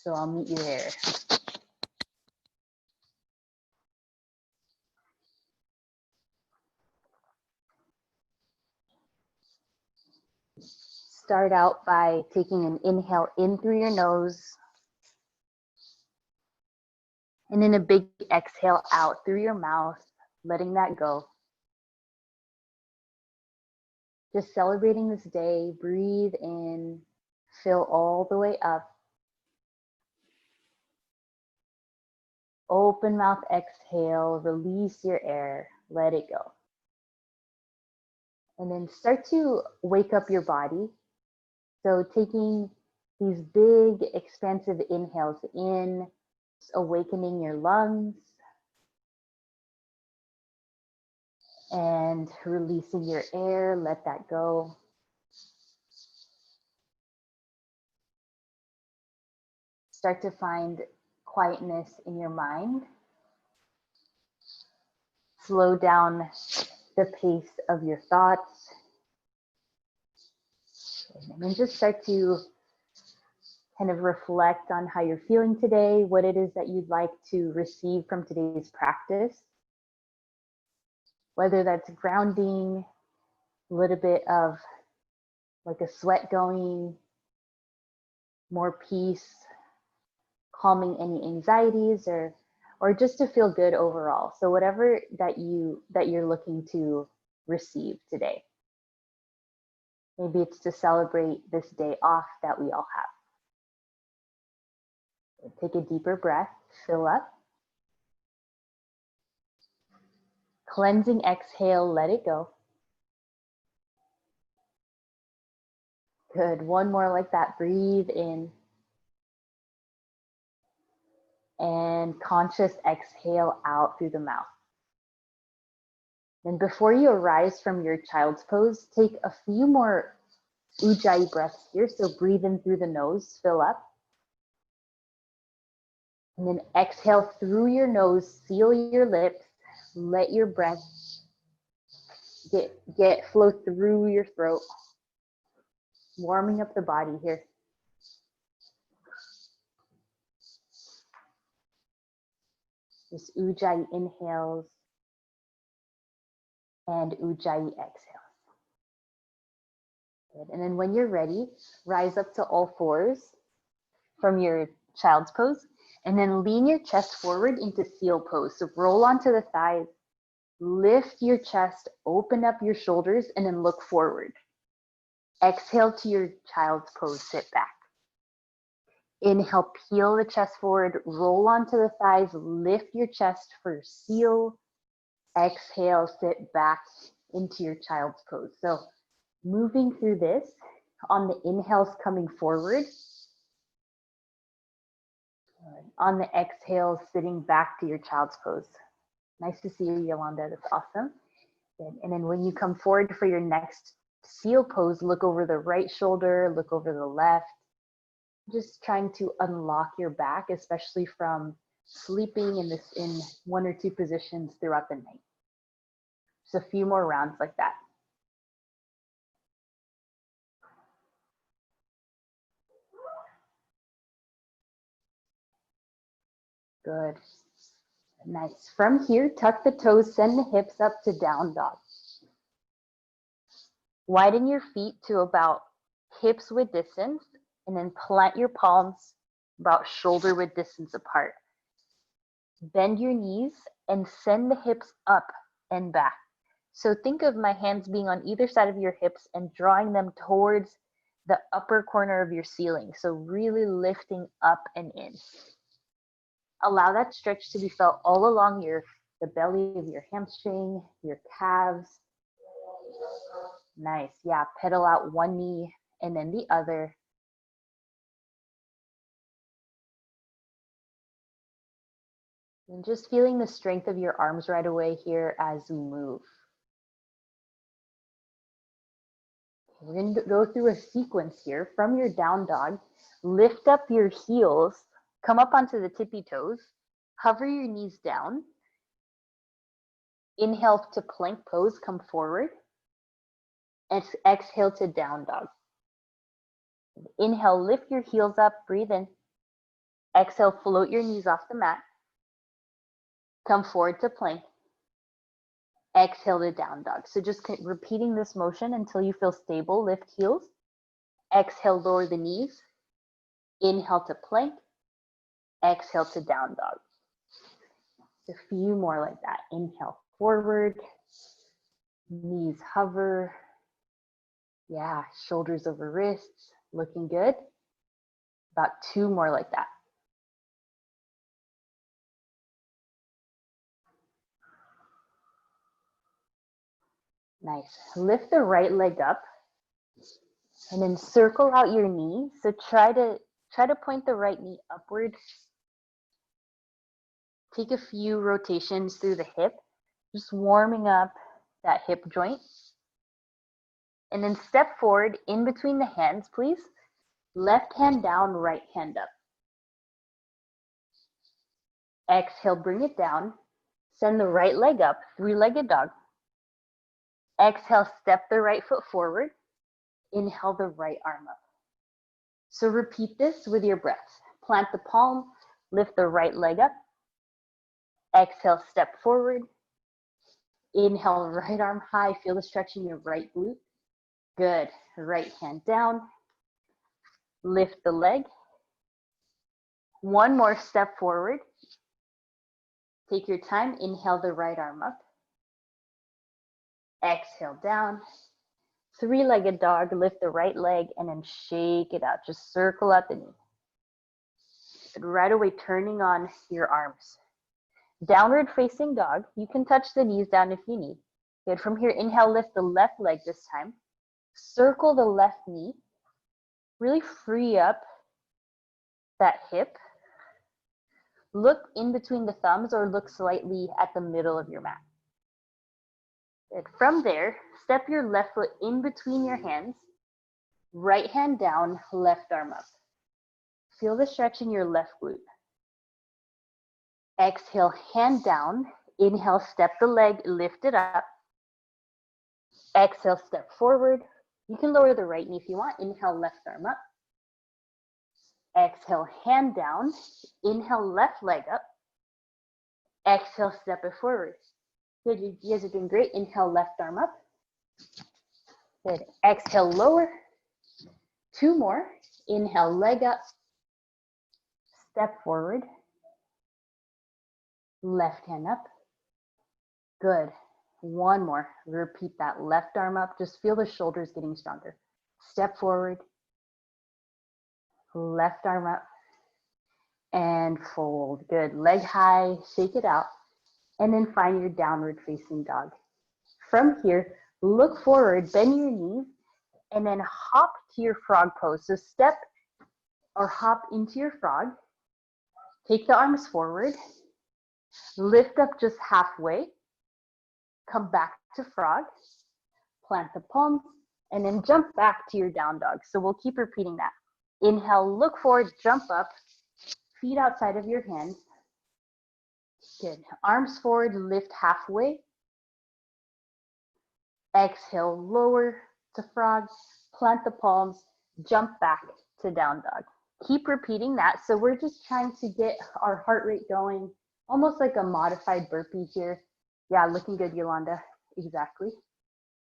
So I'll meet you there. Start out by taking an inhale in through your nose, and then a big exhale out through your mouth, letting that go. Just celebrating this day. Breathe in, fill all the way up. Open mouth exhale, release your air, let it go. And then start to wake up your body. So taking these big expansive inhales in, awakening your lungs, and releasing your air, let that go. Start to find quietness in your mind. Slow down the pace of your thoughts. And then just start to kind of reflect on how you're feeling today, what it is that you'd like to receive from today's practice. Whether that's grounding, a little bit of like a sweat going, more peace, calming any anxieties, or just to feel good overall. So whatever that you're looking to receive today. Maybe it's to celebrate this day off that we all have. Take a deeper breath, fill up. Cleansing exhale, let it go. Good, one more like that. Breathe in. And conscious exhale out through the mouth. And before you arise from your child's pose, take a few more ujjayi breaths here. So breathe in through the nose, fill up. And then exhale through your nose, seal your lips, let your breath get flow through your throat, warming up the body here. Just ujjayi inhales and ujjayi exhales. Good. And then when you're ready, rise up to all fours from your child's pose, and then lean your chest forward into seal pose. So roll onto the thighs, lift your chest, open up your shoulders, and then look forward. Exhale to your child's pose, sit back. Inhale, peel the chest forward, roll onto the thighs, lift your chest for seal. Exhale, sit back into your child's pose. So moving through this, on the inhales coming forward. On the exhale, sitting back to your child's pose. Nice to see you, Yolanda, that's awesome. And then when you come forward for your next seal pose, look over the right shoulder, look over the left. Just trying to unlock your back, especially from sleeping in one or two positions throughout the night. Just a few more rounds like that. Good. Nice. From here, tuck the toes, send the hips up to down dog. Widen your feet to about hips width distance, and then plant your palms about shoulder width distance apart. Bend your knees and send the hips up and back. So think of my hands being on either side of your hips and drawing them towards the upper corner of your ceiling. So really lifting up and in. Allow that stretch to be felt all along the belly of your hamstring, your calves. Nice. Yeah, pedal out one knee and then the other. And just feeling the strength of your arms right away here as we move. We're going to go through a sequence here from your down dog. Lift up your heels, come up onto the tippy toes, hover your knees down. Inhale to plank pose, come forward. Exhale to down dog. Inhale, lift your heels up, breathe in. Exhale, float your knees off the mat. Come forward to plank. Exhale to down dog. So just repeating this motion until you feel stable. Lift heels. Exhale, lower the knees. Inhale to plank. Exhale to down dog. A few more like that. Inhale forward. Knees hover. Yeah, shoulders over wrists. Looking good. About 2 more like that. Nice. Lift the right leg up and then circle out your knee. So try to point the right knee upward. Take a few rotations through the hip, just warming up that hip joint. And then step forward in between the hands, please. Left hand down, right hand up. Exhale, bring it down. Send the right leg up, 3-legged dog. Exhale, step the right foot forward. Inhale the right arm up. So repeat this with your breath. Plant the palm, lift the right leg up. Exhale, step forward. Inhale, right arm high. Feel the stretch in your right glute. Good. Right hand down. Lift the leg. One more step forward. Take your time. Inhale the right arm up. Exhale down. 3-legged dog. Lift the right leg and then shake it out. Just circle out the knee. And right away, turning on your arms. Downward facing dog. You can touch the knees down if you need. Good. From here, inhale, lift the left leg this time. Circle the left knee. Really free up that hip. Look in between the thumbs or look slightly at the middle of your mat. Good. From there, step your left foot in between your hands. Right hand down, left arm up. Feel the stretch in your left glute. Exhale, hand down. Inhale, step the leg, lift it up. Exhale, step forward. You can lower the right knee if you want. Inhale, left arm up. Exhale, hand down. Inhale, left leg up. Exhale, step it forward. Good, you guys are doing great. Inhale, left arm up. Good. Exhale, lower. 2 more. Inhale, leg up. Step forward. Left hand up. Good. 1 more. Repeat that. Left arm up. Just feel the shoulders getting stronger. Step forward. Left arm up. And fold. Good. Leg high. Shake it out. And then find your downward facing dog. From here, look forward, bend your knees, and then hop to your frog pose. So step or hop into your frog. Take the arms forward. Lift up just halfway. Come back to frog. Plant the palms, and then jump back to your down dog. So we'll keep repeating that. Inhale, look forward, jump up. Feet outside of your hands. Good. Arms forward, lift halfway. Exhale, lower to frog. Plant the palms, jump back to down dog. Keep repeating that. So we're just trying to get our heart rate going, almost like a modified burpee here. Yeah, looking good, Yolanda. Exactly.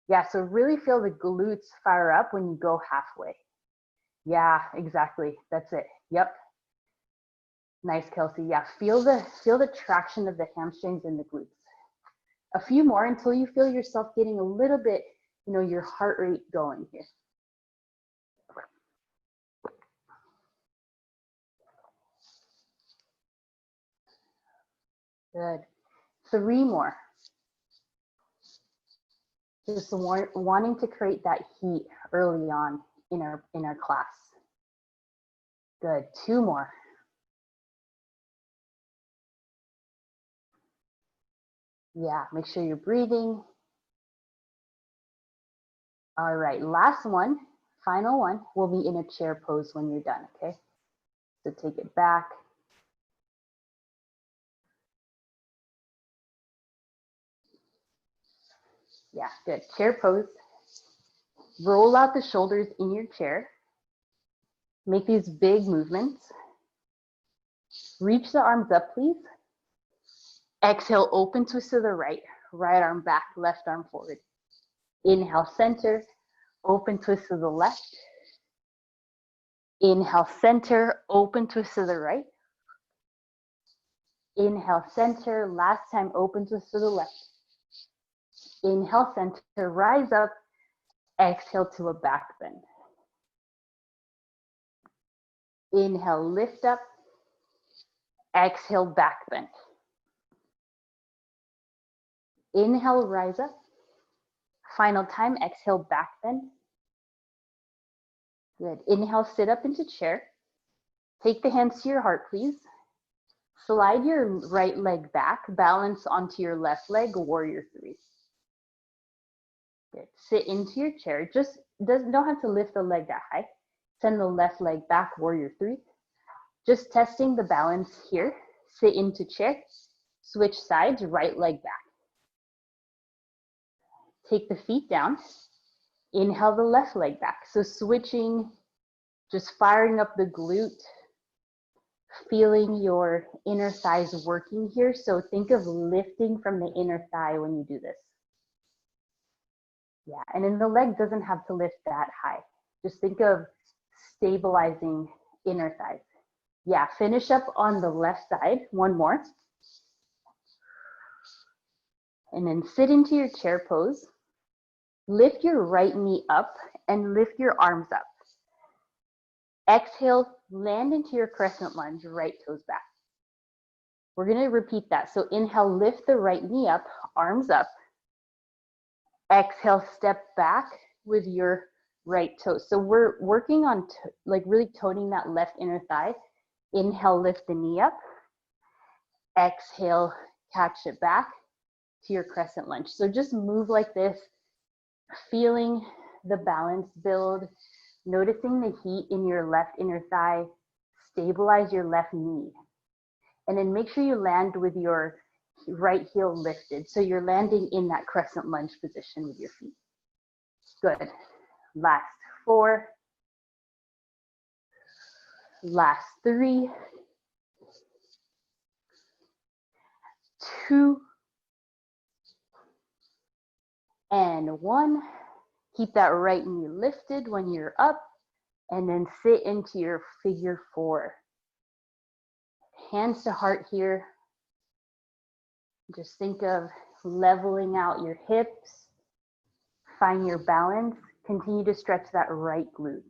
Yeah, so really feel the glutes fire up when you go halfway. Yeah, exactly. That's it. Yep. Nice, Kelsey. Yeah, feel the traction of the hamstrings and the glutes. A few more until you feel yourself getting a little bit, your heart rate going here. Good. 3 more. Just wanting to create that heat early on in our class. Good. 2 more. Yeah, make sure you're breathing. All right, last one, final one, will be in a chair pose when you're done, okay? So take it back. Yeah, good. Chair pose. Roll out the shoulders in your chair. Make these big movements. Reach the arms up, please. Exhale, open twist to the right. Right arm back, left arm forward. Inhale, center. Open twist to the left. Inhale, center. Open twist to the right. Inhale, center. Last time, open twist to the left. Inhale, center. Rise up. Exhale to a back bend. Inhale, lift up. Exhale, back bend. Inhale, rise up. Final time, exhale, back bend. Good. Inhale, sit up into chair. Take the hands to your heart, please. Slide your right leg back. Balance onto your left leg, warrior three. Good. Sit into your chair. Just don't have to lift the leg that high. Send the left leg back, warrior three. Just testing the balance here. Sit into chair. Switch sides, right leg back. Take the feet down. Inhale the left leg back. So switching, just firing up the glute, feeling your inner thighs working here. So think of lifting from the inner thigh when you do this. Yeah, and then the leg doesn't have to lift that high. Just think of stabilizing inner thighs. Yeah, finish up on the left side. One more. And then sit into your chair pose. Lift your right knee up and lift your arms up. Exhale, land into your crescent lunge, right toes back. We're going to repeat that. So inhale, lift the right knee up, arms up. Exhale, step back with your right toe. So we're working on like really toning that left inner thigh. Inhale, lift the knee up. Exhale, catch it back to your crescent lunge. So just move like this, feeling the balance build, noticing the heat in your left inner thigh, stabilize your left knee. And then make sure you land with your right heel lifted. So you're landing in that crescent lunge position with your feet. Good. Last 4. Last 3. 2. And 1. Keep that right knee lifted when you're up, and then sit into your figure 4. Hands to heart here. Just think of leveling out your hips. Find your balance. Continue to stretch that right glute.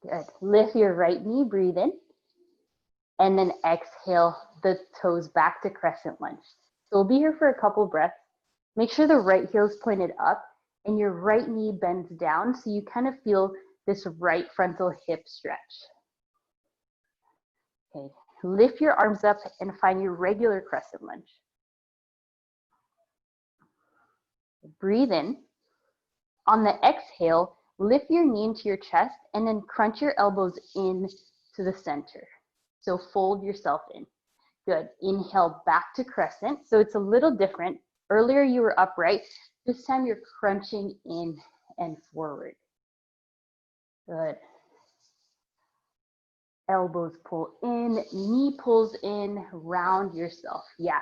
Good. Lift your right knee, breathe in. And then exhale the toes back to crescent lunge. So we'll be here for a couple breaths. Make sure the right heel is pointed up and your right knee bends down so you kind of feel this right frontal hip stretch. Okay, lift your arms up and find your regular crescent lunge. Breathe in. On the exhale, lift your knee into your chest and then crunch your elbows in to the center. So fold yourself in. Good. Inhale back to crescent. So it's a little different. Earlier you were upright. This time you're crunching in and forward. Good. Elbows pull in, knee pulls in, round yourself. Yeah,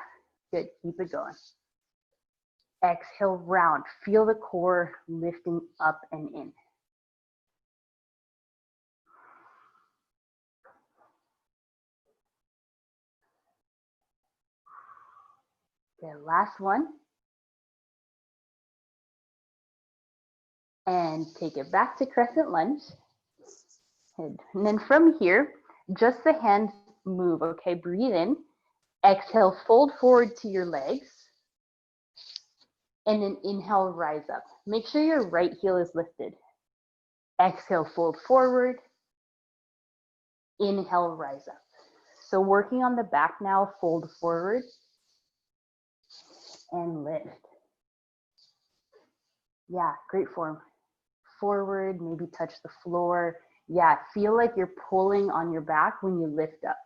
good. Keep it going. Exhale, round. Feel the core lifting up and in. Good. Last one. And take it back to crescent lunge. Good. And then from here, just the hands move. Okay, breathe in. Exhale, fold forward to your legs. And then inhale, rise up. Make sure your right heel is lifted. Exhale, fold forward. Inhale, rise up. So working on the back now, fold forward and lift. Yeah, great form. Forward, maybe touch the floor. Yeah, feel like you're pulling on your back when you lift up.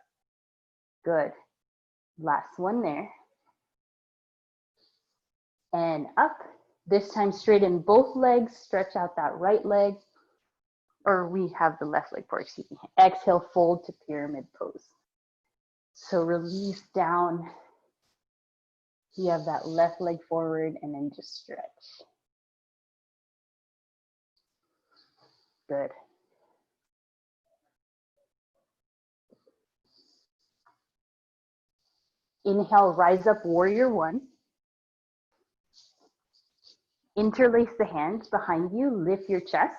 Good. Last one there. And up. This time straighten both legs, stretch out that right leg, or we have the left leg for, excuse me. Exhale, fold to pyramid pose. So release down. You have that left leg forward and then just stretch. Good. Inhale, rise up, warrior one. Interlace the hands behind you, lift your chest.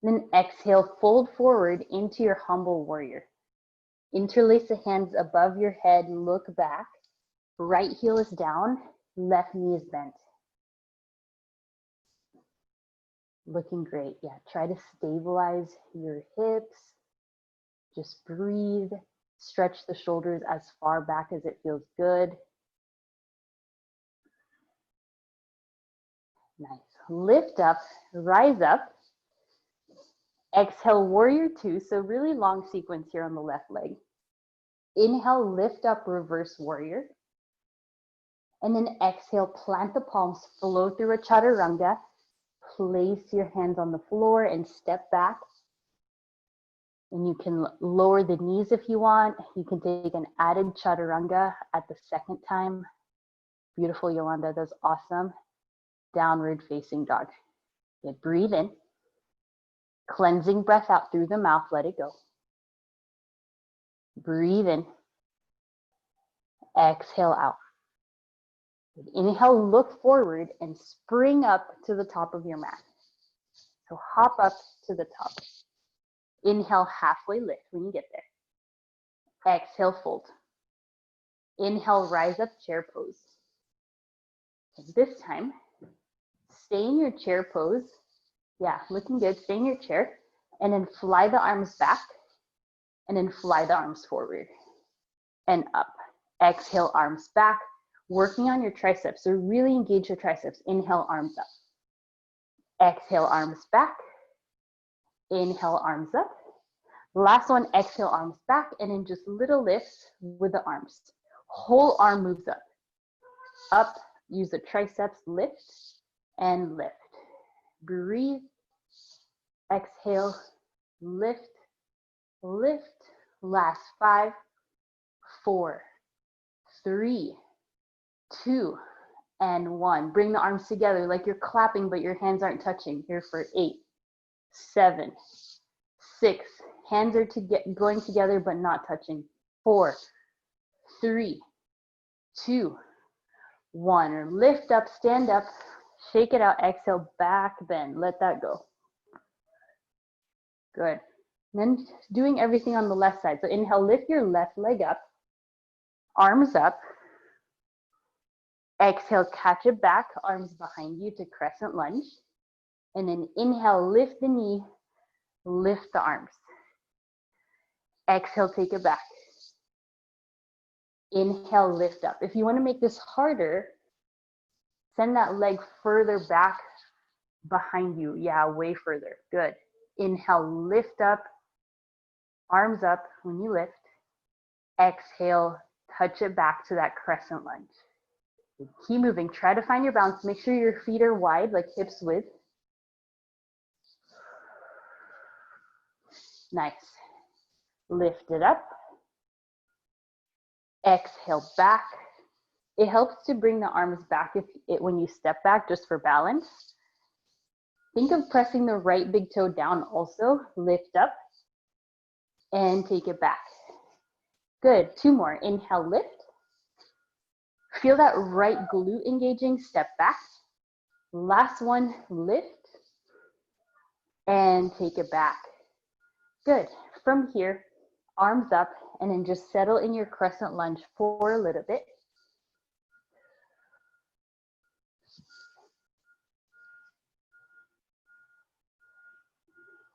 Then exhale, fold forward into your humble warrior. Interlace the hands above your head, look back. Right heel is down, left knee is bent. Looking great. Yeah, try to stabilize your hips. Just breathe. Stretch the shoulders as far back as it feels good. Nice. Lift up, rise up. Exhale, warrior two. So really long sequence here on the left leg. Inhale, lift up, reverse warrior. And then exhale, plant the palms, flow through a chaturanga. Place your hands on the floor and step back. And you can lower the knees if you want. You can take an added chaturanga at the second time. Beautiful, Yolanda, that's awesome. Downward facing dog. Good. Breathe in. Cleansing breath out through the mouth, let it go. Breathe in. Exhale out. Inhale, look forward and spring up to the top of your mat. So hop up to the top. Inhale, halfway lift when you get there. Exhale, fold. Inhale, rise up, chair pose. And this time, stay in your chair pose. Yeah, looking good. Stay in your chair. And then fly the arms back. And then fly the arms forward and up. Exhale, arms back. Working on your triceps. So really engage your triceps. Inhale, arms up. Exhale, arms back. Inhale, arms up. Last one, exhale, arms back. And then just little lifts with the arms. Whole arm moves up. Up, use the triceps, lift and lift. Breathe. Exhale, lift, lift. Last 5, 4, 3, 2, and 1. Bring the arms together like you're clapping, but your hands aren't touching. Here for 8, 7, 6. Hands are going together, but not touching. 4, 3, 2, 1. Or lift up, stand up, shake it out. Exhale, back bend. Let that go. Good. And then doing everything on the left side. So inhale, lift your left leg up, arms up. Exhale, catch it back, arms behind you to crescent lunge. And then inhale, lift the knee, lift the arms. Exhale, take it back. Inhale, lift up. If you want to make this harder, send that leg further back behind you. Yeah, way further. Good. Inhale, lift up, arms up when you lift. Exhale, touch it back to that crescent lunge. Keep moving. Try to find your balance. Make sure your feet are wide, like hips width. Nice. Lift it up. Exhale back. It helps to bring the arms back when you step back, just for balance. Think of pressing the right big toe down also. Lift up and take it back. Good. 2 more. Inhale, lift. Feel that right glute engaging. Step back. Last one, lift and take it back. Good. From here, arms up, and then just settle in your crescent lunge for a little bit.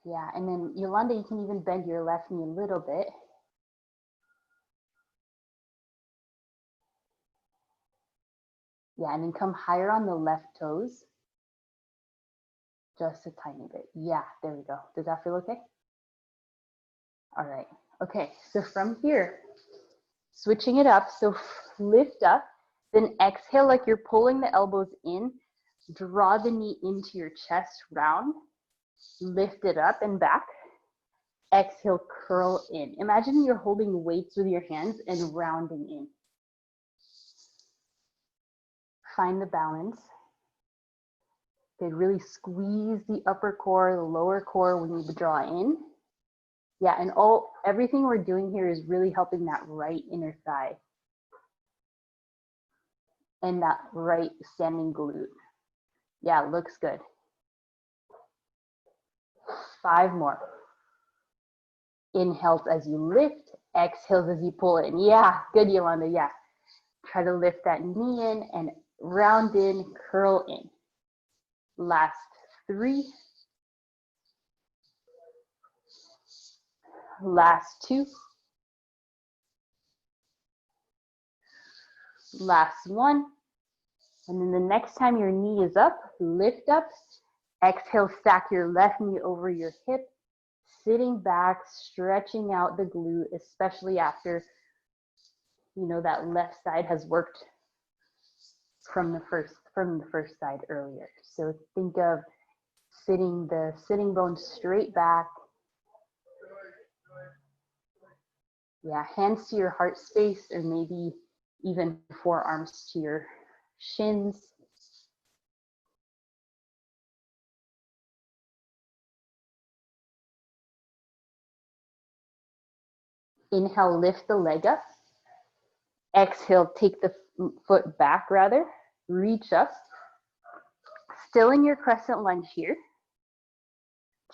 Yeah, and then Yolanda, you can even bend your left knee a little bit. Yeah, and then come higher on the left toes. Just a tiny bit. Yeah, there we go. Does that feel okay? All right. Okay, so from here, switching it up. So lift up, then exhale like you're pulling the elbows in. Draw the knee into your chest, round, lift it up and back. Exhale, curl in. Imagine you're holding weights with your hands and rounding in. Find the balance. Good, really squeeze the upper core, the lower core when you draw in. Yeah, and everything we're doing here is really helping that right inner thigh and that right standing glute. Yeah, looks good. 5 more. Inhales as you lift, exhales as you pull in. Yeah, good, Yolanda, yeah. Try to lift that knee in and round in, curl in. Last 3. Last 2. Last 1. And then the next time your knee is up, lift up. Exhale, stack your left knee over your hip, sitting back, stretching out the glute, especially after, that left side has worked from the first side earlier. So think of sitting the sitting bones straight back. Yeah, hands to your heart space, or maybe even forearms to your shins. Inhale, lift the leg up. Exhale, take the foot back rather. Reach up. Still in your crescent lunge here.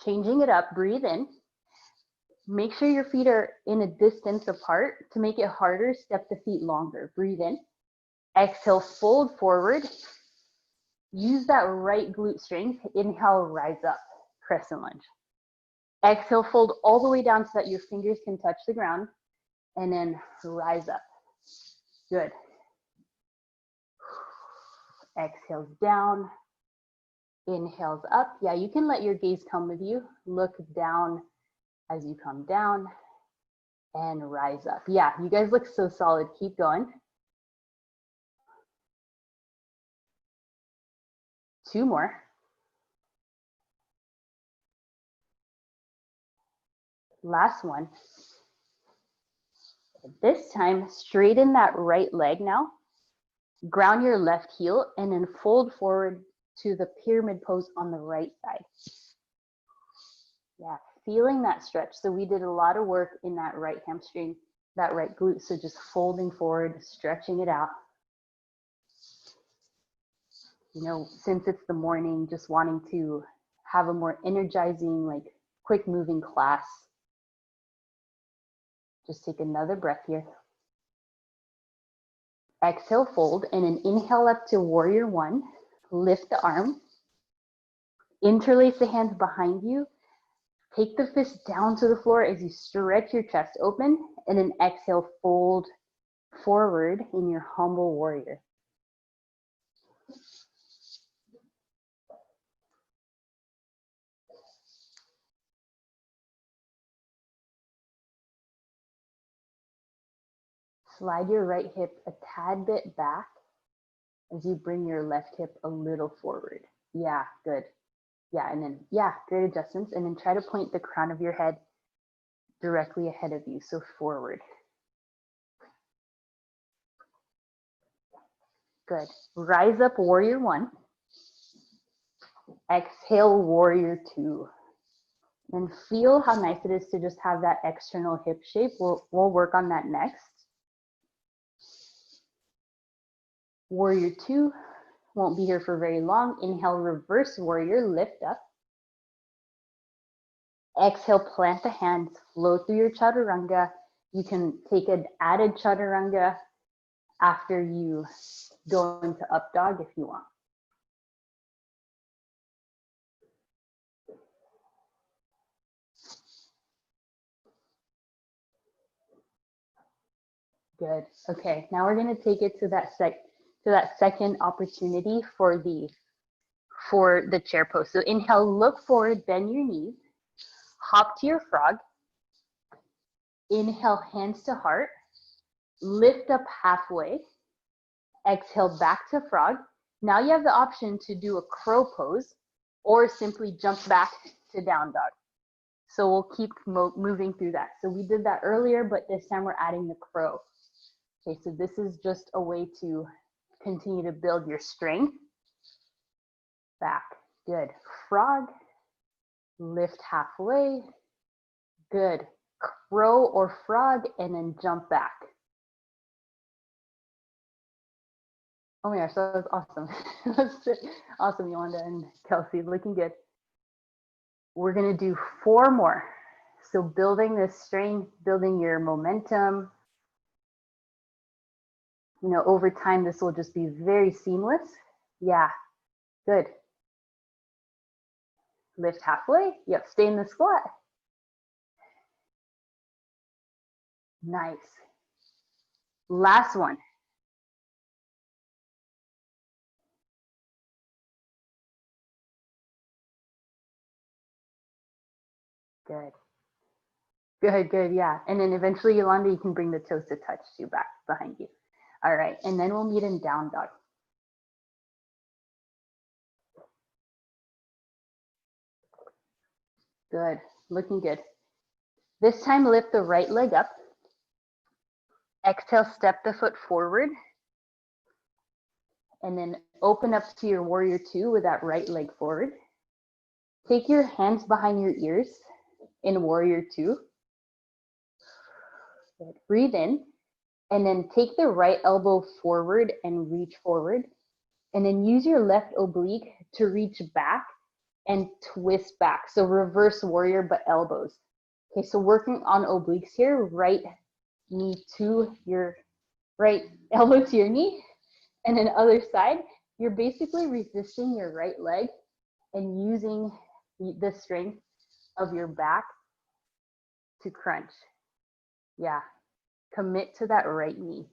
Changing it up, breathe in. Make sure your feet are in a distance apart. To make it harder, step the feet longer. Breathe in. Exhale, fold forward. Use that right glute strength. Inhale, rise up, crescent lunge. Exhale, fold all the way down so that your fingers can touch the ground, and then rise up. Good. Exhales down. Inhales up. Yeah, you can let your gaze come with you. Look down as you come down and rise up. Yeah, you guys look so solid. Keep going. 2 more. Last one. This time, straighten that right leg now. Ground your left heel and then fold forward to the pyramid pose on the right side. Yeah, feeling that stretch. So we did a lot of work in that right hamstring, that right glute. So just folding forward, stretching it out. Since it's the morning, just wanting to have a more energizing, like quick moving class. Just take another breath here. Exhale, fold, and then inhale up to warrior 1. Lift the arm. Interlace the hands behind you. Take the fist down to the floor as you stretch your chest open, and then exhale, fold forward in your humble warrior. Slide your right hip a tad bit back as you bring your left hip a little forward. Yeah, good. Yeah, and then, yeah, great adjustments. And then try to point the crown of your head directly ahead of you, so forward. Good. Rise up, warrior 1. Exhale, warrior 2. And feel how nice it is to just have that external hip shape. We'll work on that next. Warrior 2, won't be here for very long. Inhale, reverse warrior, lift up. Exhale, plant the hands, flow through your chaturanga. You can take an added chaturanga after you go into up dog if you want. Good. Okay, now we're going to take it to that second opportunity for the chair pose. So inhale, look forward, bend your knees, hop to your frog. Inhale, hands to heart, lift up halfway. Exhale, back to frog. Now you have the option to do a crow pose or simply jump back to down dog. So we'll keep moving through that. So we did that earlier, but this time we're adding the crow. Okay, so this is just a way to continue to build your strength. Back, good. Frog, lift halfway, good. Crow or frog, and then jump back. Oh my gosh, that was awesome. That's awesome, Yolanda and Kelsey, looking good. We're gonna do 4 more. So building this strength, building your momentum. You know, over time, this will just be very seamless. Yeah, good. Lift halfway. Yep, stay in the squat. Nice. Last one. Good. Good, good, yeah. And then eventually, Yolanda, you can bring the toes to touch too back behind you. All right, and then we'll meet in down dog. Good, looking good. This time, lift the right leg up. Exhale, step the foot forward. And then open up to your warrior 2 with that right leg forward. Take your hands behind your ears in warrior 2. Good. Breathe in, and then take the right elbow forward and reach forward. And then use your left oblique to reach back and twist back. So reverse warrior, but elbows. Okay, so working on obliques here, right knee to your right elbow to your knee, and then other side, you're basically resisting your right leg and using the strength of your back to crunch. Yeah, commit to that right knee.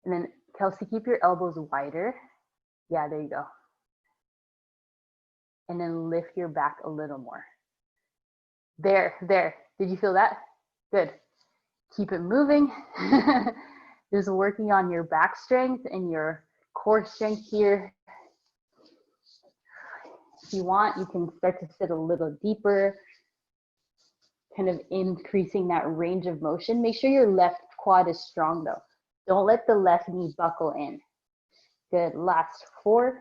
And then Kelsey, keep your elbows wider. Yeah, there you go. And then lift your back a little more. There. Did you feel that? Good. Keep it moving. Just working on your back strength and your core strength here. If you want, you can start to sit a little deeper, kind of increasing that range of motion. Make sure your left quad is strong though. Don't let the left knee buckle in. Good, last 4.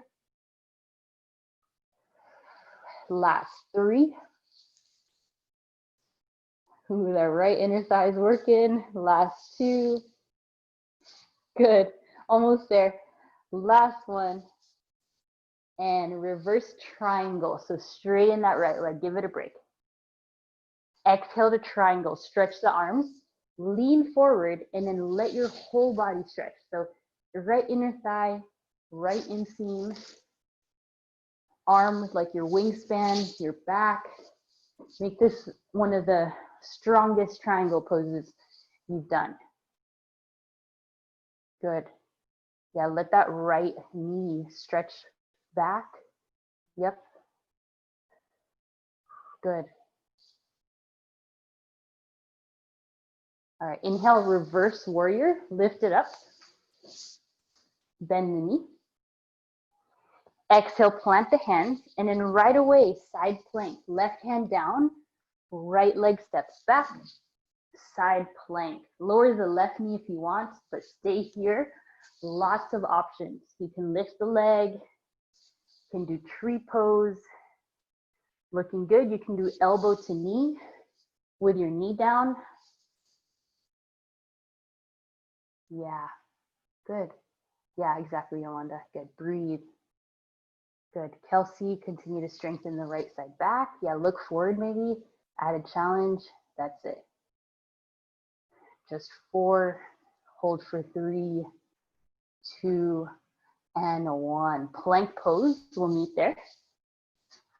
Last 3. Ooh, that right inner thigh is working. Last 2. Good, almost there. Last one. And reverse triangle. So straighten that right leg, give it a break. Exhale to triangle, stretch the arms, lean forward, and then let your whole body stretch. So your right inner thigh, right inseam, arm like your wingspan, your back. Make this one of the strongest triangle poses you've done. Good. Yeah, let that right knee stretch back. Yep. Good. All right, inhale, reverse warrior, lift it up. Bend the knee. Exhale, plant the hands, and then right away, side plank. Left hand down, right leg steps back, side plank. Lower the left knee if you want, but stay here. Lots of options. You can lift the leg, you can do tree pose. Looking good. You can do elbow to knee with your knee down. Yeah, good. Yeah, exactly, Yolanda. Good. Breathe. Good. Kelsey, continue to strengthen the right side back. Yeah, look forward maybe. Added challenge. That's it. Just 4. Hold for 3, 2, and 1. Plank pose. We'll meet there.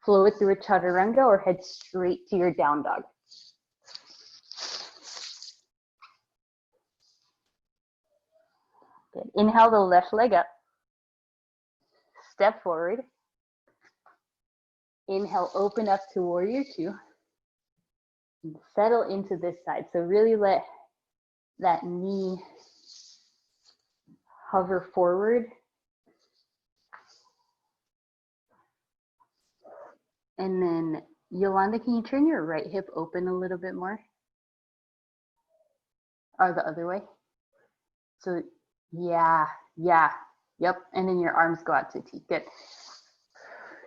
Flow it through a chaturanga or head straight to your down dog. Good. Inhale the left leg up. Step forward. Inhale, open up to warrior 2. Settle into this side. So really let that knee hover forward. And then Yolanda, can you turn your right hip open a little bit more? Or the other way? So yeah, yeah, yep. And then your arms go out to T. Good.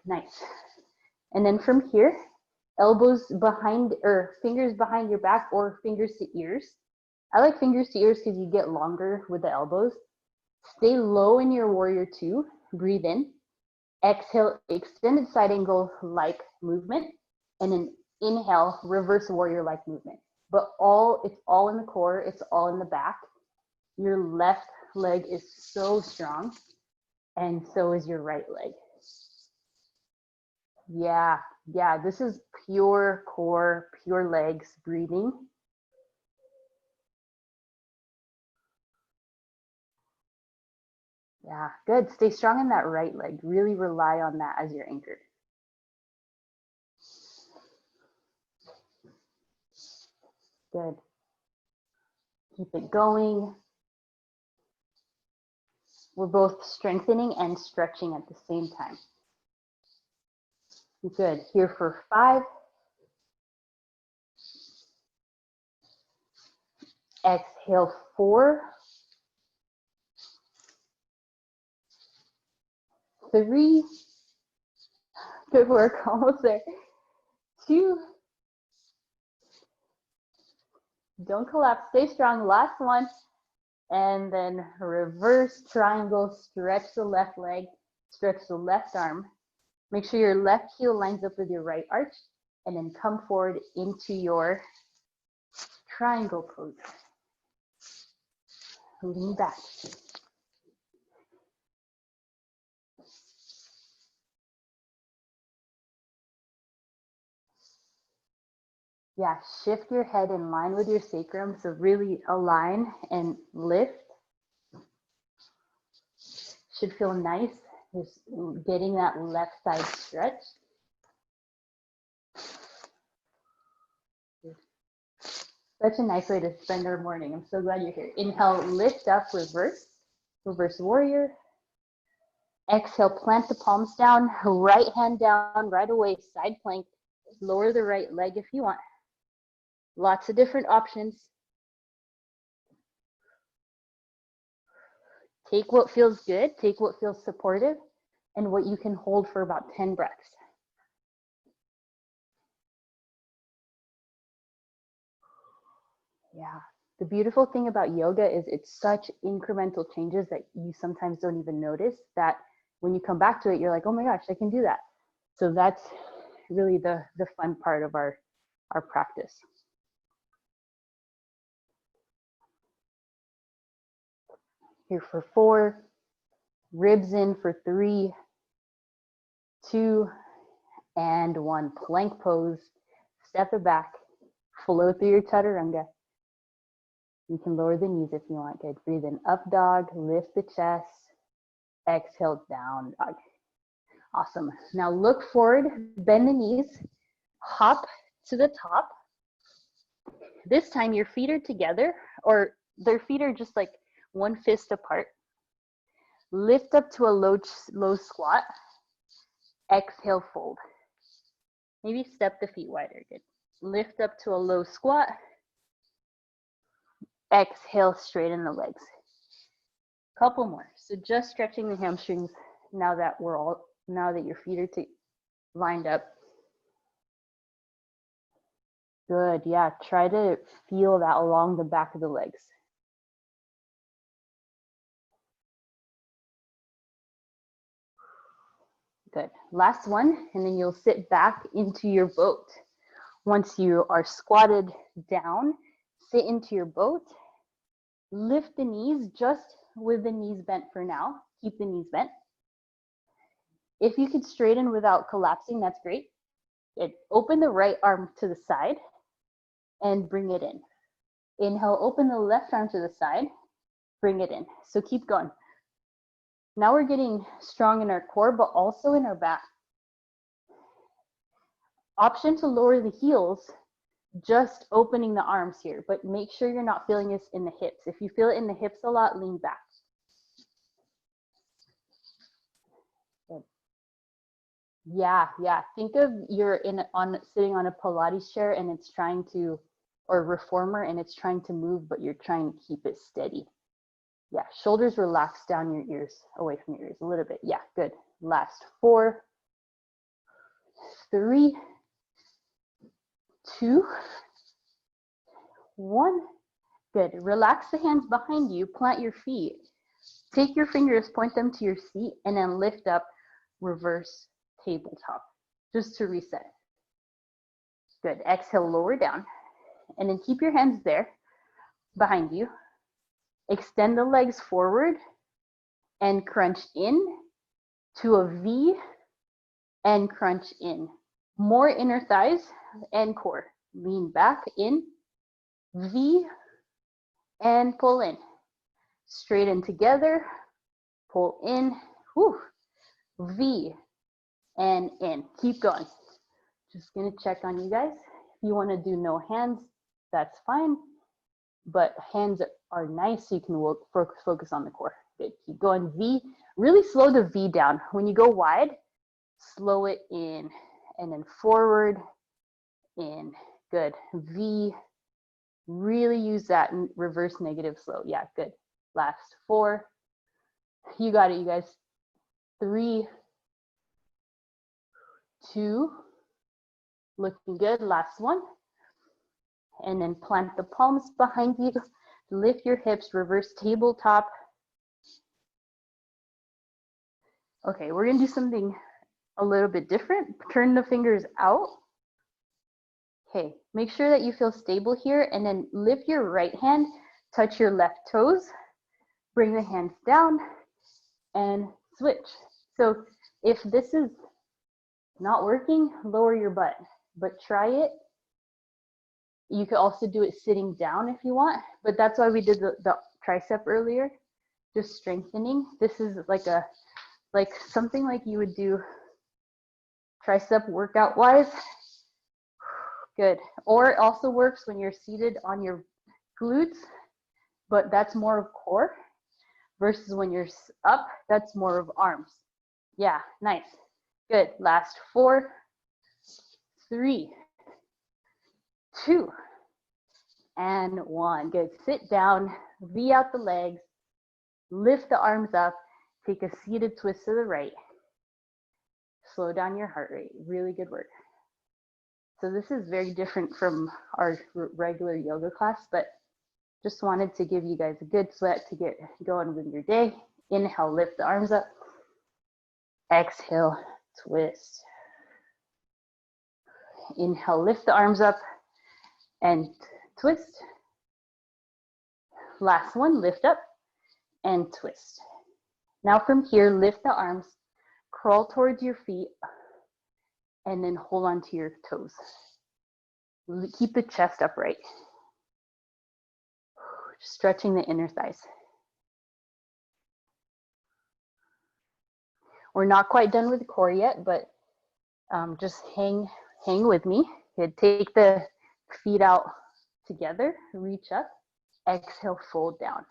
Nice. And then from here, elbows behind or fingers behind your back or fingers to ears. I like fingers to ears because you get longer with the elbows. Stay low in your warrior two. Breathe in. Exhale, extended side angle like movement. And then inhale, reverse warrior like movement. But it's all in the core. It's all in the back. Your left leg is so strong. And so is your right leg. Yeah, yeah, this is pure core, pure legs, breathing. Yeah, good. Stay strong in that right leg. Really rely on that as your anchor. Good. Keep it going. We're both strengthening and stretching at the same time. Good. Here for 5. Exhale, 4. 3. Good work. Almost there. 2. Don't collapse. Stay strong. Last one. And then reverse triangle. Stretch the left leg. Stretch the left arm. Make sure your left heel lines up with your right arch. And then come forward into your triangle pose. Lean back. Yeah, shift your head in line with your sacrum. So really align and lift. Should feel nice. Just getting that left side stretch. Such a nice way to spend our morning. I'm so glad you're here. Inhale, lift up, reverse. Reverse warrior. Exhale, plant the palms down. Right hand down, right away, side plank. Lower the right leg if you want. Lots of different options. Take what feels good, take what feels supportive, and what you can hold for about 10 breaths. Yeah, the beautiful thing about yoga is it's such incremental changes that you sometimes don't even notice, that when you come back to it, you're like, oh my gosh, I can do that. So that's really the fun part of our practice. Here for 4, ribs in for 3, 2, and 1. Plank pose, step it back, flow through your chaturanga. You can lower the knees if you want. Good. Breathe in, up dog, lift the chest, exhale, down dog. Awesome. Now look forward, bend the knees, hop to the top. This time your feet are together, or their feet are just like one fist apart. Lift up to a low squat. Exhale, fold. Maybe step the feet wider. Good. Lift up to a low squat. Exhale, straighten the legs. Couple more. So just stretching the hamstrings now that your feet are lined up. Good. Yeah. Try to feel that along the back of the legs. Good. Last one, and then you'll sit back into your boat. Once you are squatted down, sit into your boat. Lift the knees just with the knees bent for now. Keep the knees bent. If you could straighten without collapsing, that's great. Good. Open the right arm to the side and bring it in. Inhale, open the left arm to the side, bring it in. So keep going. Now we're getting strong in our core, but also in our back. Option to lower the heels, just opening the arms here, but make sure you're not feeling this in the hips. If you feel it in the hips a lot, lean back. Good. Yeah, yeah. Think of you're sitting on a Pilates chair and it's trying to, or reformer, and it's trying to move, but you're trying to keep it steady. Yeah, shoulders relax down your ears, away from your ears a little bit. Yeah, good. Last 4, 3, 2, 1. Good. Relax the hands behind you, plant your feet. Take your fingers, point them to your seat, and then lift up, reverse tabletop, just to reset. Good. Exhale, lower down, and then keep your hands there behind you. Extend the legs forward and crunch in to a V and crunch in. More inner thighs and core. Lean back in, V, and pull in. Straighten together, pull in, whew, V, and in. Keep going. Just gonna check on you guys. If you wanna do no hands, that's fine, but hands are nice so you can focus on the core. Good, keep going, V. Really slow the V down. When you go wide, slow it in, and then forward, in. Good, V. Really use that reverse negative slow. Yeah, good. Last 4. You got it, you guys. 3, 2. Looking good. Last 1. And then plant the palms behind you. Lift your hips, reverse tabletop. Okay, we're gonna do something a little bit different. Turn the fingers out. Okay, make sure that you feel stable here, and then lift your right hand, touch your left toes, bring the hands down, and switch. So if this is not working, lower your butt, but try it. You could also do it sitting down if you want, but that's why we did the tricep earlier, just strengthening. This is like something like you would do tricep workout wise. Good. Or it also works when you're seated on your glutes, but that's more of core, versus when you're up, that's more of arms. Yeah, nice. Good. Last 4, 3, 2, and 1. Good. Sit down, V out the legs, lift the arms up, take a seated twist to the right. Slow down your heart rate. Really good work. So this is very different from our regular yoga class, but just wanted to give you guys a good sweat to get going with your day. Inhale, lift the arms up. Exhale, twist. Inhale, lift the arms up and twist. Last one, lift up and twist. Now from here, lift the arms, crawl towards your feet, and then hold on to your toes. Keep the chest upright. Stretching the inner thighs. We're not quite done with the core yet, but just hang with me. Take the feet out together, reach up, exhale, fold down.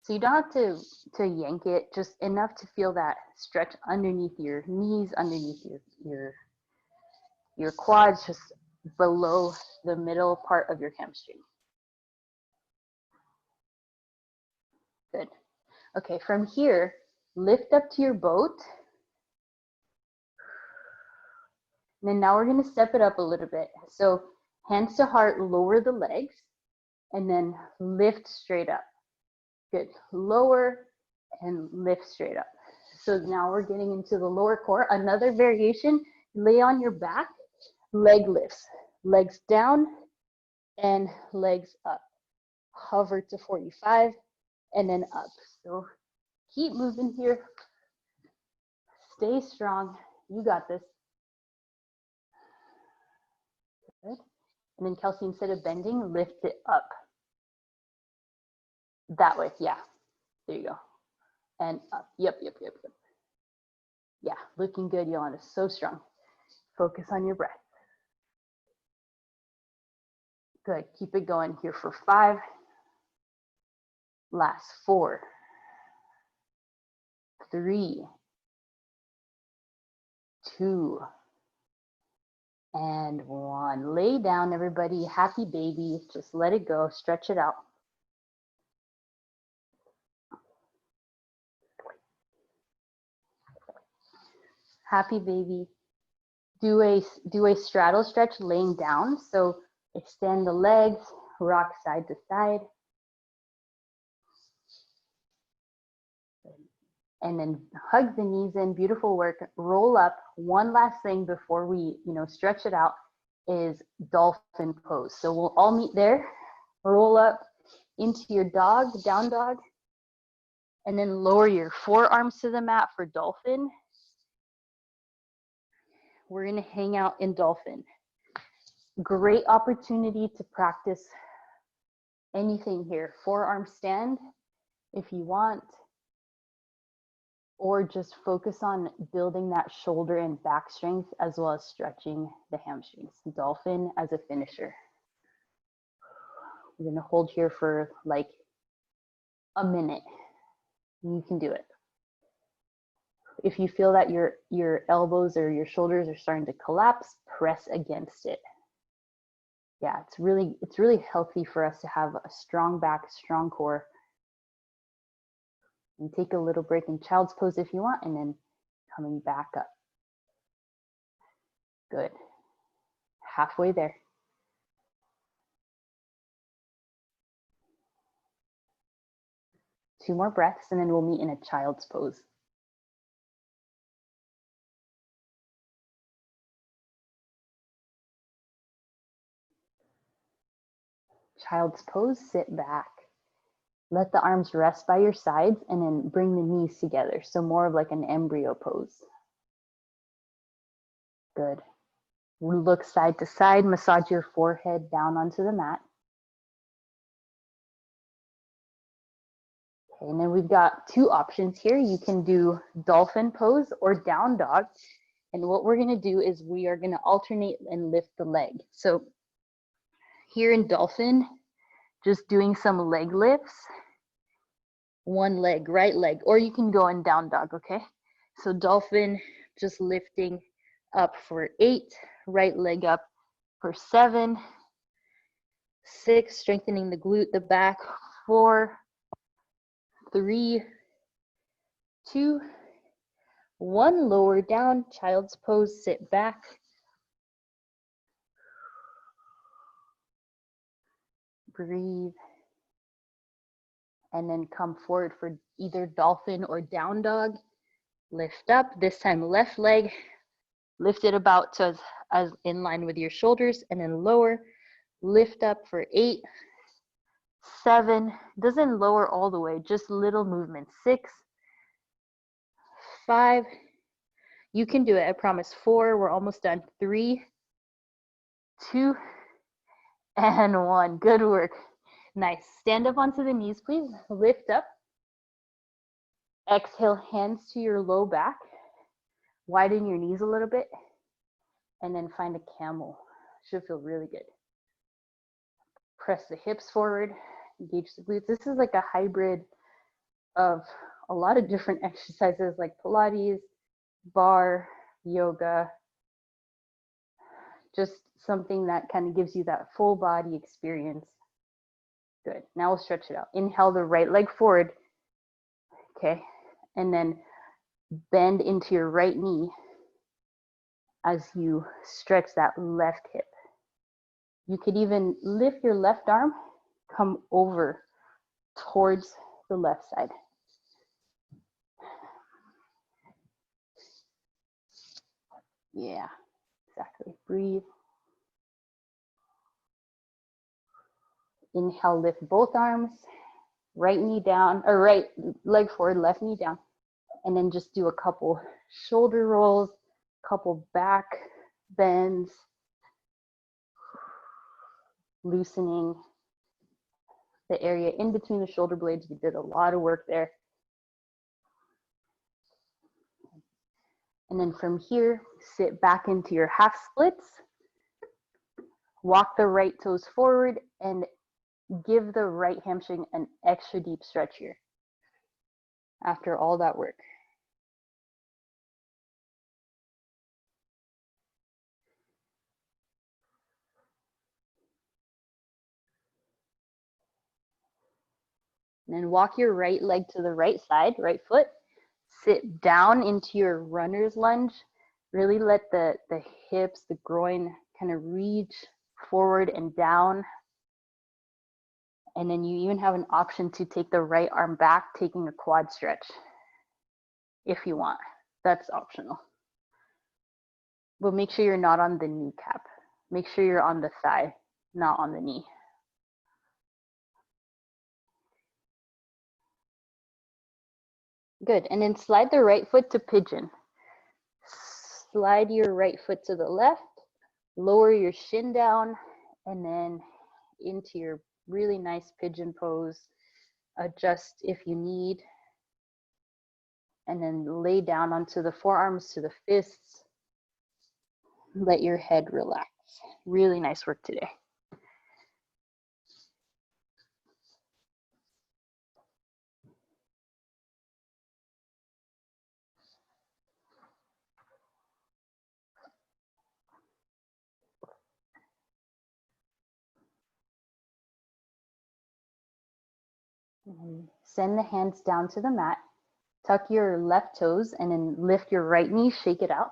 So you don't have to yank it, just enough to feel that stretch underneath your knees, underneath your quads, just below the middle part of your hamstring. Good. Okay, from here, lift up to your boat. And then now we're going to step it up a little bit. So hands to heart, lower the legs, and then lift straight up. Good. Lower and lift straight up. So now we're getting into the lower core. Another variation, lay on your back, leg lifts. Legs down and legs up. Hover to 45 and then up. So keep moving here. Stay strong. You got this. Good. And then Kelsey, instead of bending, lift it up. That way, yeah. There you go. And up. Yep. Yeah, looking good, Yolanda. So strong. Focus on your breath. Good. Keep it going here for 5. Last 4. 3. 2, and 1. Lay down, everybody. Happy baby. Just let it go. Stretch it out. Happy baby. Do a straddle stretch laying down. So extend the legs, rock side to side. And then hug the knees in. Beautiful work. Roll up. One last thing before we, stretch it out is dolphin pose. So we'll all meet there. Roll up into your dog, down dog, and then lower your forearms to the mat for dolphin. We're gonna hang out in dolphin. Great opportunity to practice anything here. Forearm stand if you want, or just focus on building that shoulder and back strength as well as stretching the hamstrings. Dolphin as a finisher. We're gonna hold here for like a minute. You can do it. If you feel that your elbows or your shoulders are starting to collapse, press against it. Yeah, it's really healthy for us to have a strong back, strong core. And take a little break in child's pose if you want, and then coming back up. Good. Halfway there. Two more breaths, and then we'll meet in a child's pose. Child's pose, sit back. Let the arms rest by your sides and then bring the knees together. So more of like an embryo pose. Good. Look side to side, massage your forehead down onto the mat. Okay, and then we've got two options here. You can do dolphin pose or down dog. And what we're gonna do is we are gonna alternate and lift the leg. So here in dolphin, just doing some leg lifts. One leg, right leg, or you can go in down dog, okay? So dolphin, just lifting up for 8, right leg up for 7, 6, strengthening the glute, the back, 4, 3, 2, 1, lower down, child's pose, sit back. Breathe. And then come forward for either dolphin or down dog. Lift up, this time left leg, lift it about to as in line with your shoulders, and then lower, lift up for 8, 7, doesn't lower all the way, just little movement, 6, 5, you can do it, I promise, 4, we're almost done, 3, 2, and 1, good work. Nice, stand up onto the knees, please, lift up. Exhale, hands to your low back. Widen your knees a little bit. And then find a camel. Should feel really good. Press the hips forward. Engage the glutes. This is like a hybrid of a lot of different exercises like Pilates, bar, yoga. Just something that kind of gives you that full body experience. Good. Now we'll stretch it out. Inhale the right leg forward. Okay. And then bend into your right knee as you stretch that left hip. You could even lift your left arm, come over towards the left side. Yeah, exactly. Breathe. Inhale, lift both arms, right knee down, or right leg forward, left knee down. And then just do a couple shoulder rolls, couple back bends, loosening the area in between the shoulder blades. We did a lot of work there. And then from here, sit back into your half splits. Walk the right toes forward and give the right hamstring an extra deep stretch here after all that work. And then walk your right leg to the right side, right foot. Sit down into your runner's lunge. Really let the hips, the groin kind of reach forward and down. And then you even have an option to take the right arm back, taking a quad stretch if you want. That's optional. But make sure you're not on the kneecap. Make sure you're on the thigh, not on the knee. Good. And then slide the right foot to pigeon. Slide your right foot to the left, lower your shin down, and then into your really nice pigeon pose. Adjust if you need. And then lay down onto the forearms to the fists. Let your head relax. Really nice work today. And send the hands down to the mat. Tuck your left toes and then lift your right knee, shake it out.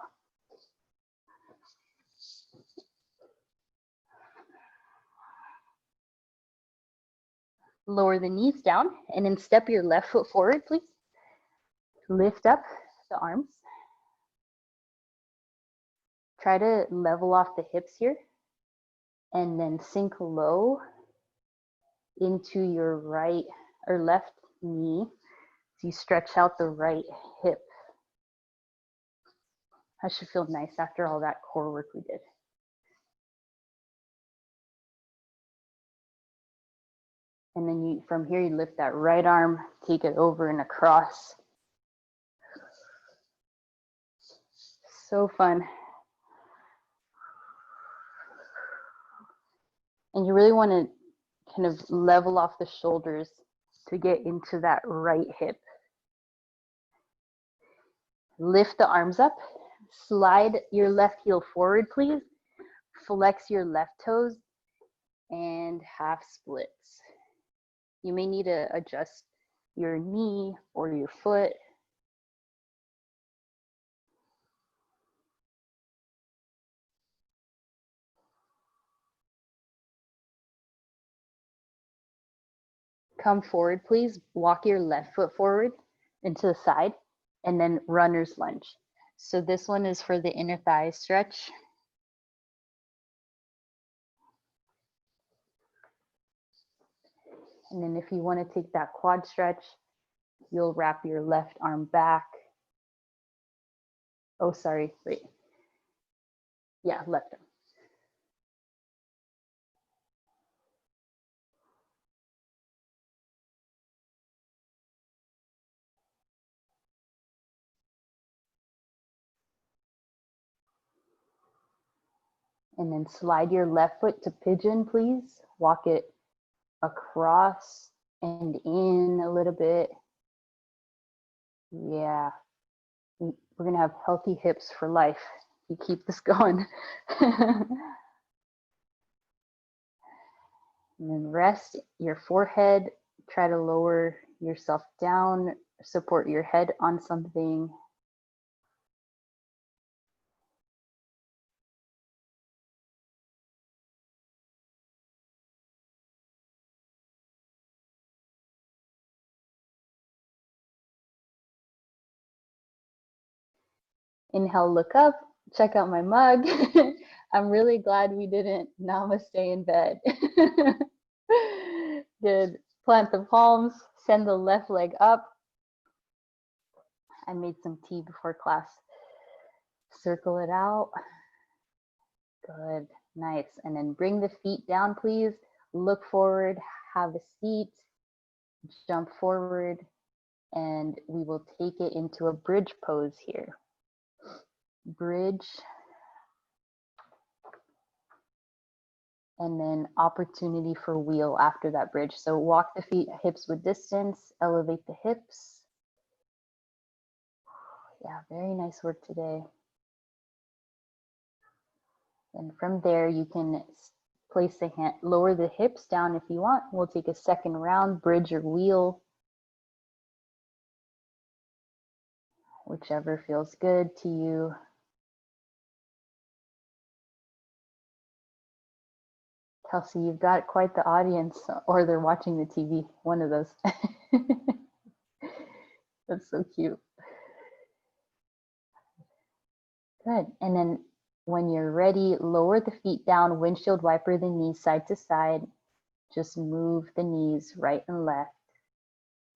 Lower the knees down and then step your left foot forward, please. Lift up the arms. Try to level off the hips here and then sink low into your right or left knee. So you stretch out the right hip. That should feel nice after all that core work we did. And then you, from here, you lift that right arm, take it over and across. So fun. And you really want to kind of level off the shoulders to get into that right hip. Lift the arms up, slide your left heel forward, please. Flex your left toes and half splits. You may need to adjust your knee or your foot. Come forward, please. Walk your left foot forward into the side and then runner's lunge. So this one is for the inner thigh stretch. And then if you want to take that quad stretch, you'll wrap your left arm back. Oh, sorry, wait. Yeah, left arm. And then slide your left foot to pigeon, please. Walk it across and in a little bit. Yeah, we're gonna have healthy hips for life. You keep this going. And then rest your forehead. Try to lower yourself down. Support your head on something. Inhale, look up, check out my mug. I'm really glad we didn't namaste in bed. Good. Plant the palms, send the left leg up. I made some tea before class. Circle it out. Good, nice. And then bring the feet down, please. Look forward, have a seat, jump forward, and we will take it into a bridge pose here. Bridge. And then opportunity for wheel after that bridge. So walk the feet hips with distance, elevate the hips. Yeah, very nice work today. And from there, you can place the hand, lower the hips down if you want. We'll take a second round, bridge or wheel. whichever feels good to you. Kelsey, you've got quite the audience, or they're watching the TV, one of those. That's so cute. Good. And then when you're ready, lower the feet down, windshield wiper the knees side to side. Just move the knees right and left.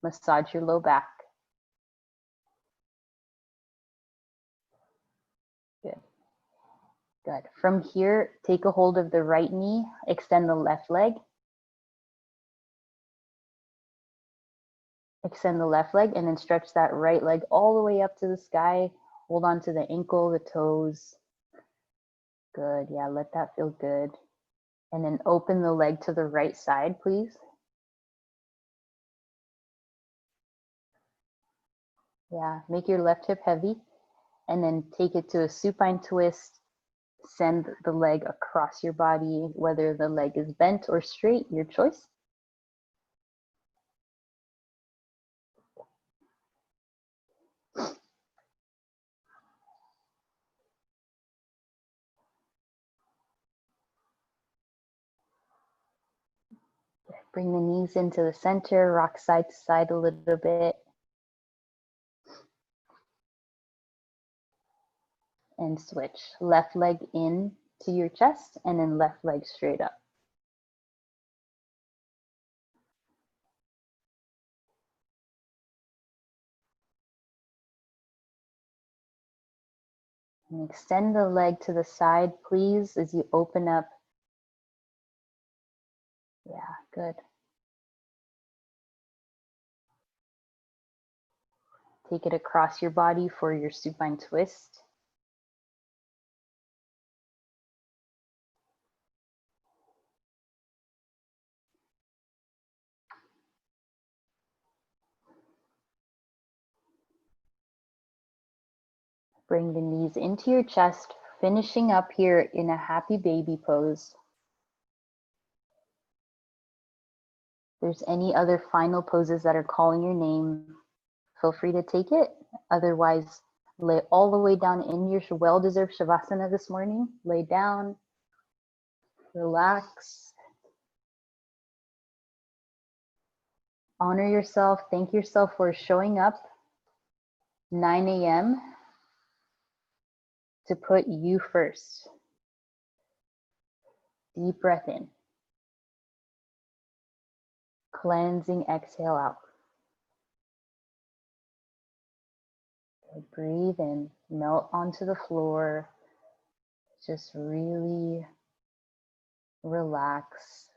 Massage your low back. Good. Good. From here, take a hold of the right knee, extend the left leg. Extend the left leg and then stretch that right leg all the way up to the sky. Hold on to the ankle, the toes. Good. Yeah, let that feel good. And then open the leg to the right side, please. Yeah, make your left hip heavy and then take it to a supine twist. Send the leg across your body, whether the leg is bent or straight, your choice. Bring the knees into the center, rock side to side a little bit. And switch. Left leg in to your chest and then left leg straight up. And extend the leg to the side, please, as you open up. Yeah, good. Take it across your body for your supine twist. Bring the knees into your chest, finishing up here in a happy baby pose. If there's any other final poses that are calling your name, feel free to take it. Otherwise, lay all the way down in your well-deserved Shavasana this morning. Lay down, relax. Honor yourself. Thank yourself for showing up 9 a.m. to put you first. Deep breath in. Cleansing exhale out. Breathe in, melt onto the floor. Just really relax.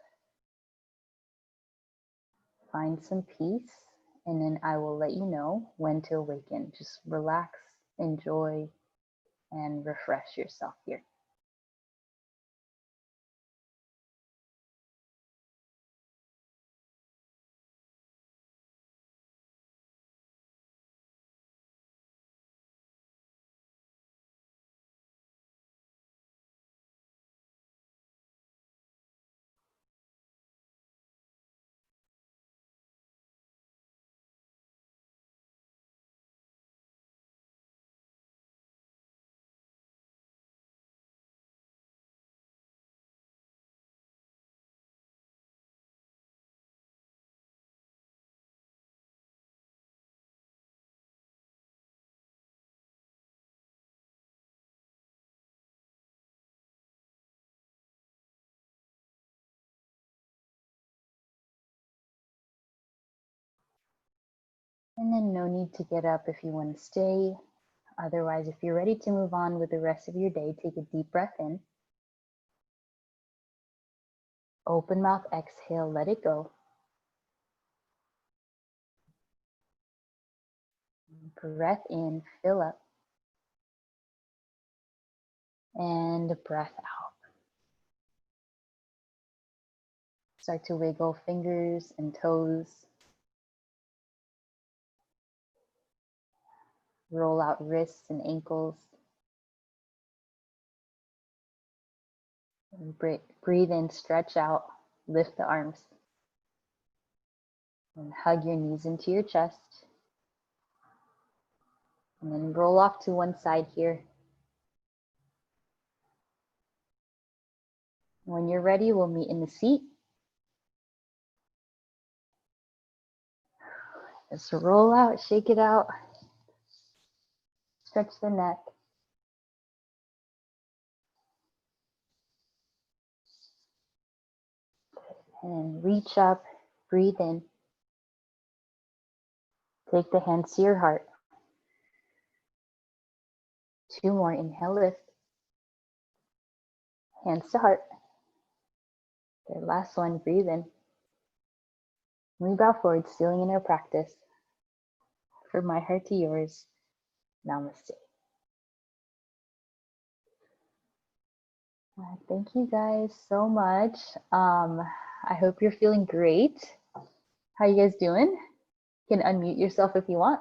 Find some peace, and then I will let you know when to awaken. Just relax, enjoy, and refresh yourself here. And then no need to get up if you want to stay. Otherwise, if you're ready to move on with the rest of your day, take a deep breath in. Open mouth, exhale, let it go. Breath in, fill up. And breath out. Start to wiggle fingers and toes. Roll out wrists and ankles. Breathe in, stretch out, lift the arms. And hug your knees into your chest. And then roll off to one side here. When you're ready, we'll meet in the seat. Just roll out, shake it out. Stretch the neck. And reach up, breathe in. Take the hands to your heart. 2 more, inhale, lift. Hands to heart. The last one, breathe in. We bow forward, sealing in our practice. From my heart to yours, namaste. Thank you guys so much. I hope you're feeling great. How you guys doing? You can unmute yourself if you want.